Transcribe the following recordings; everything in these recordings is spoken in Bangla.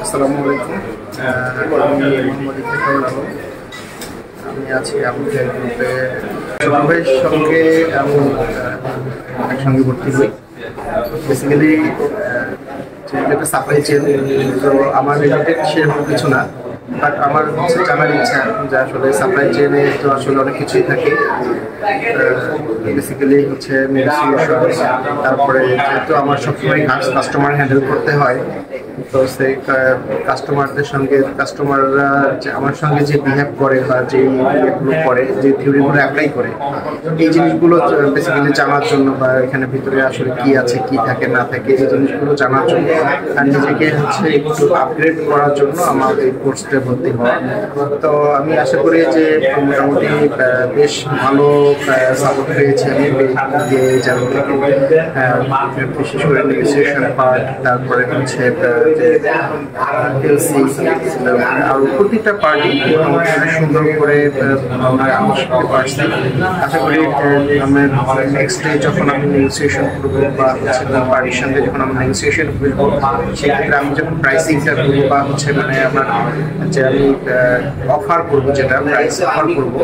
আসসালামু আলাইকুম। আমি মোহাম্মদ ইফতেখারুল আলম। আমি আছি আবুজাহেল গ্রুপে ছোট ভাইয়ের সঙ্গে আমি একসঙ্গে ভর্তি হই। বেসিক্যালি যেটা সাপ্লাই চেন, তো আমার রিলেটেড সেরকম কিছু না, বাট আমার হচ্ছে জানার ইচ্ছা যে আসলে সাপ্লাই চেনে তো আসলে অনেক কিছুই থাকে। বেসিক্যালি হচ্ছে নেগোসিয়েশন, তারপরে যেহেতু আমার সবসময় কাস্টমার হ্যান্ডেল করতে হয়, তো সেই কাস্টমারদের সঙ্গে কাস্টমাররা আমার সঙ্গে যে বিহেভ করে বা যে ইয়েগুলো করে, যে থিওরিগুলো অ্যাপ্লাই করে, এই জিনিসগুলো বেসিক্যালি জানার জন্য বা এখানে ভিতরে আসলে কি আছে কি থাকে না থাকে এই জিনিসগুলো জানার জন্য আর নিজেকে হচ্ছে একটু আপগ্রেড করার জন্য আমার এই কোর্সটা ভর্তি হওয়া। তো আমি আশা করি যে মোটামুটি বেশ ভালো সাপোর্ট পেয়েছি আমি যেমন থেকে বিশেষ করে নেগোসিয়েশন পার্ট, তারপরে হচ্ছে আরো প্রতিটা পার্টি সুন্দর করে আমরা শিখতে পারছি। আশা করি আমার নেক্সট ডে যখন আমি নেগোসিয়েশন করবো বা হচ্ছে পার্টির সঙ্গে যখন আমি নেগোসিয়েশন করবো, সেক্ষেত্রে আমি যখন প্রাইসিংটা করবো বা হচ্ছে মানে আমার যে আমি অফার করবো, যেটা প্রাইস অফার করবো,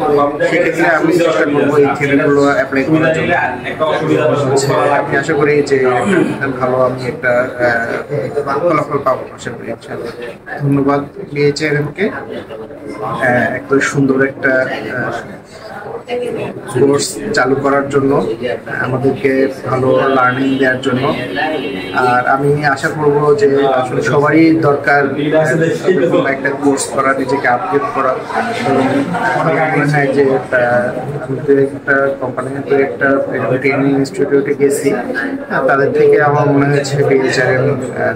সেক্ষেত্রে আমি চেষ্টা করবো এই থিওরিগুলো অ্যাপ্লাই করার জন্য। আমি আশা করি যে ভালো আমি একটা ফলাফল পাবো আশা করি। ধন্যবাদ বিএইচআরএমকে এত সুন্দর একটা কোর্স চালু করার জন্য, আমাদেরকে ভালো লার্নিং দেওয়ার জন্য। আর আমি আশা করব যে আসলে সবারই দরকার একটা কোর্স করা, নিজেকে আপডেট করা। আমার মনে হয় যে একটা কোম্পানিতে একটা ট্রেনিং ইনস্টিটিউটে গেছি, তাদের থেকে আমার মনে হচ্ছে বিএইচআরএম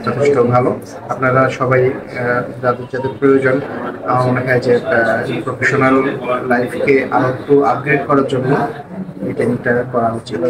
যথেষ্ট ভালো। আপনারা সবাই যাদের যাদের প্রয়োজন, আমার মনে হয় যে প্রফেশনাল লাইফকে আরো একটু আপগ্রেড করার জন্য এই ট্রেনিংটা করা উচিত।